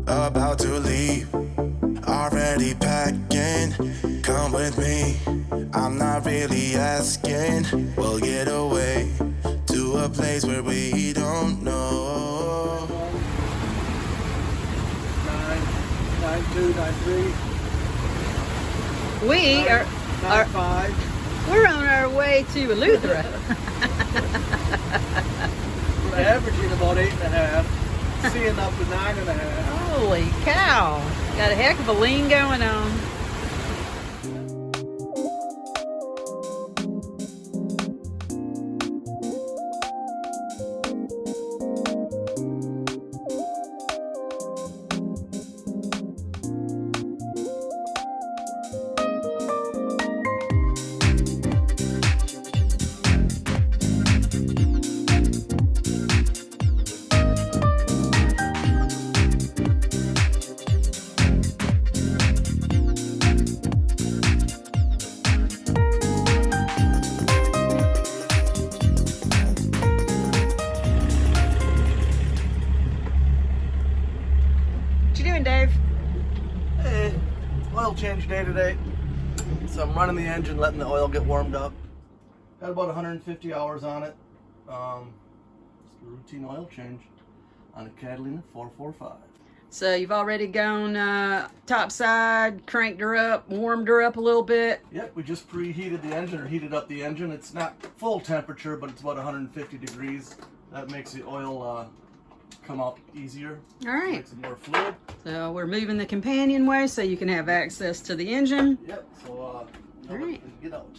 about to leave, already packing. Come with me, I'm not really asking. We'll get away to a place where we don't know. 9-2, 9-3. We are 9-5. we're on our way to Eleuthera. We're averaging about 8.5, seeing up to 9.5. Holy cow! Got a heck of a lean going on. Dave? Hey, oil change day today. So I'm running the engine, letting the oil get warmed up. Got about 150 hours on it. Just a routine oil change on a Catalina 445. So you've already gone topside, cranked her up, warmed her up a little bit. Yep, we just preheated the engine, or heated up the engine. It's not full temperature, but it's about 150 degrees. That makes the oil come out easier. All right. Makes it more fluid. So we're moving the companionway so you can have access to the engine. Yep, so all right. we can get out.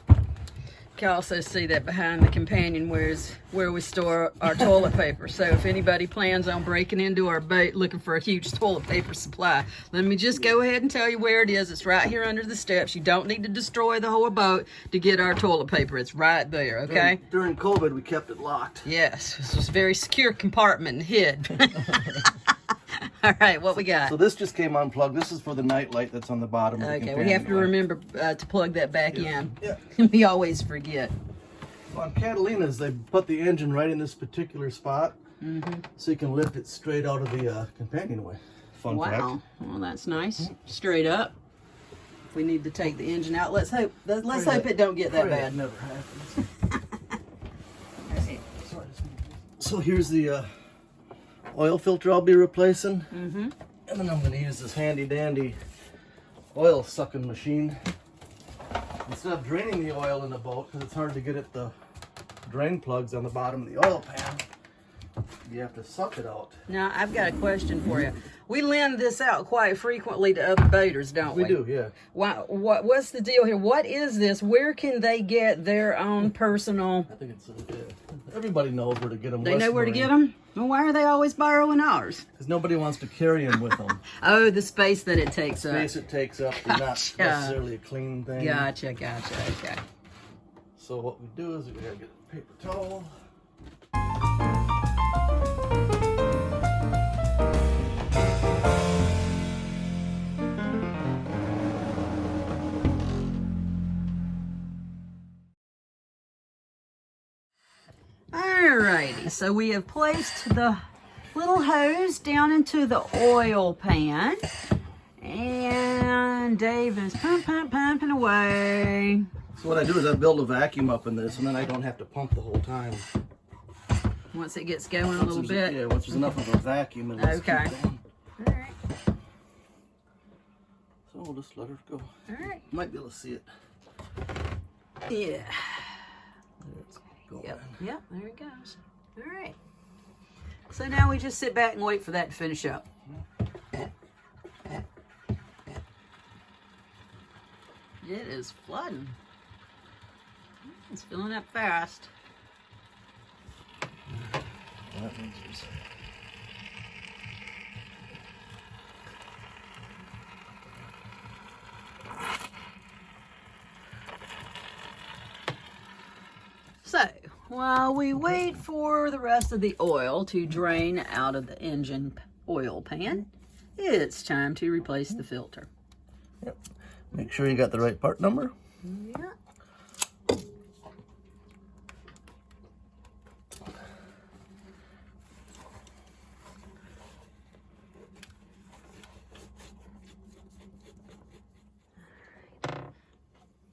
You can also see that behind the companionway is where we store our toilet paper. So if anybody plans on breaking into our boat looking for a huge toilet paper supply, let me just go ahead and tell you where it is. It's right here under the steps. You don't need to destroy the whole boat to get our toilet paper. It's right there, okay? During COVID, we kept it locked. Yes, this was a very secure compartment and hid. All right, what we got? So this just came unplugged. This is for the night light that's on the bottom of the Okay, we have to companionway. remember to plug that back in. Yeah. We always forget. On Catalinas, they put the engine right in this particular spot, so you can lift it straight out of the companionway. Fun Wow, fact. well that's nice. Straight up. If we need to take the engine out, let's hope it don't get that Pray bad. never happens. So here's the oil filter I'll be replacing, and then I'm going to use this handy dandy oil sucking machine. Instead of draining the oil in the boat, because it's hard to get at the drain plugs on the bottom of the oil pan, you have to suck it out. Now I've got a question for you. We lend this out quite frequently to other boaters, don't we? We do, yeah. What's the deal here? What is this? Where can they get their own personal? I think it's everybody knows where to get them. They know where to get them? Well, why are they always borrowing ours? Because nobody wants to carry them with them. Oh, the space that it takes up. Space it takes up is not necessarily a clean thing. Gotcha, okay. So what we do is we gotta get a paper towel. Alrighty, so we have placed the little hose down into the oil pan, and Dave is pumping away. So what I do is I build a vacuum up in this, and then I don't have to pump the whole time. Once it gets going a little bit. Yeah, once there's enough of a vacuum, and let's Okay. keep going. Alright, So we'll just let her go. alright. Might be able to see it. Yeah. There it's going. Yep, there it goes. Alright. So now we just sit back and wait for that to finish up. It is flooding. It's filling up fast. That means there's... So, while we wait for the rest of the oil to drain out of the engine oil pan, it's time to replace the filter. Yep. Make sure you got the right part number. Yeah.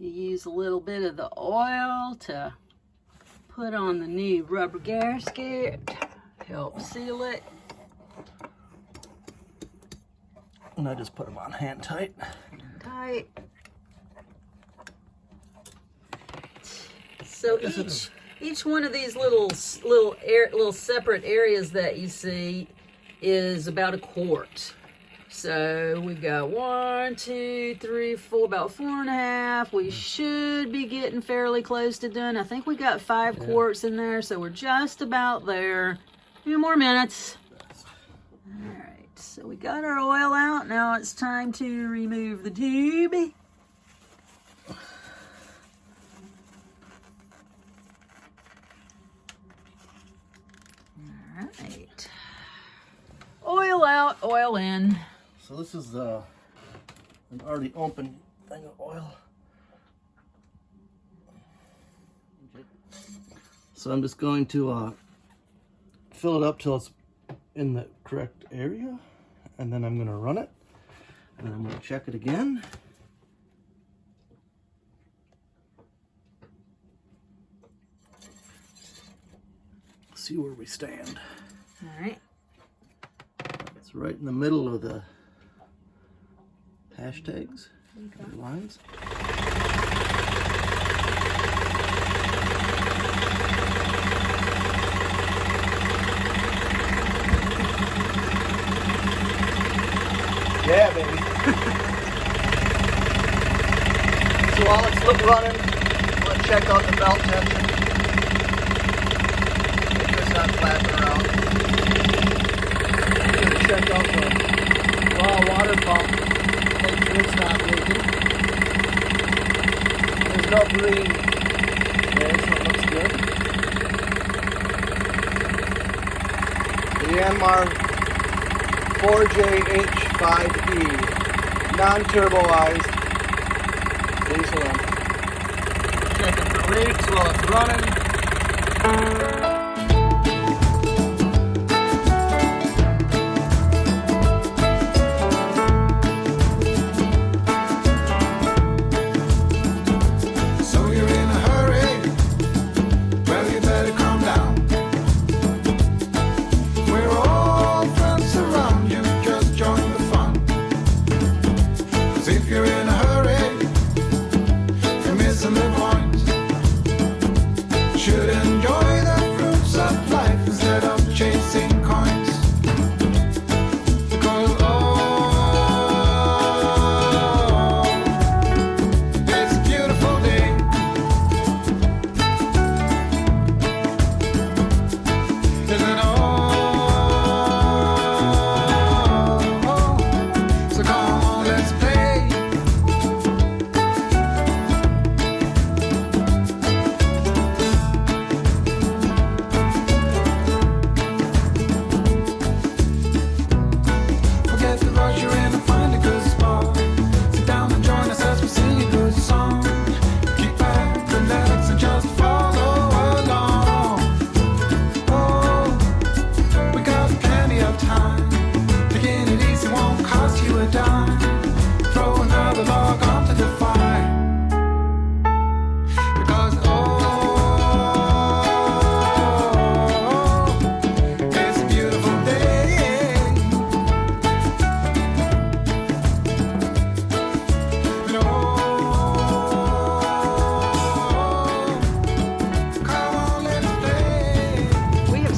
You use a little bit of the oil to put on the new rubber gasket, help seal it. And I just put them on hand tight. Tight. So each one of these little separate areas that you see is about a quart. So we got 1, 2, 3, 4, about 4.5. We should be getting fairly close to done. I think we got 5 quarts in there, so we're just about there. A few more minutes. All right, so we got our oil out. Now it's time to remove the tube. All right. Oil out, oil in. So this is an already open thing of oil. So I'm just going to fill it up till it's in the correct area, and then I'm going to run it, and then I'm going to check it again. See where we stand. All right. It's right in the middle of the hashtags, the lines. Yeah, baby. So while it's running, let's check out the belt tension. Make sure it's not flapping around. I'm going to check out the raw water pump. Make sure it's not leaking. There's no green there, so it looks good. The Yanmar 4JH5E, non-turboized diesel engine. Checking for leaks while it's running.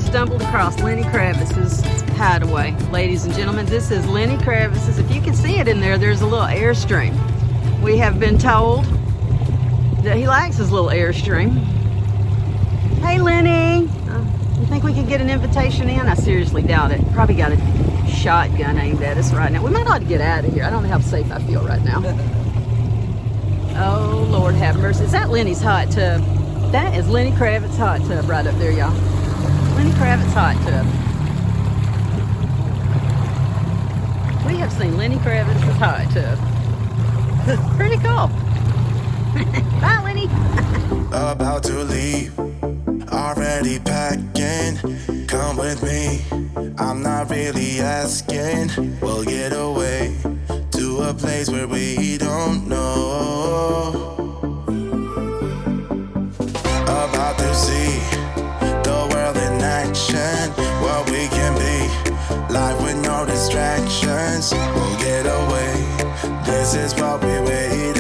Stumbled across Lenny Kravis's hideaway. Ladies and gentlemen, this is Lenny Kravis's. If you can see it in there, there's a little airstream. We have been told that he likes his little airstream. Hey Lenny, you think we could get an invitation in? I seriously doubt it. Probably got a shotgun aimed at us right now. We might ought to get out of here. I don't know how safe I feel right now. Oh Lord have mercy. Is that Lenny's hot tub? That is Lenny Kravitz's hot tub right up there, y'all. Lenny Kravitz's hot tub. We have seen Lenny Kravitz's hot tub. Pretty cool. Bye, Lenny. About to leave, already packing. Come with me, I'm not really asking. We'll get away to a place where we don't know. action, what we can be. Life with no distractions, we'll get away. This is what we waited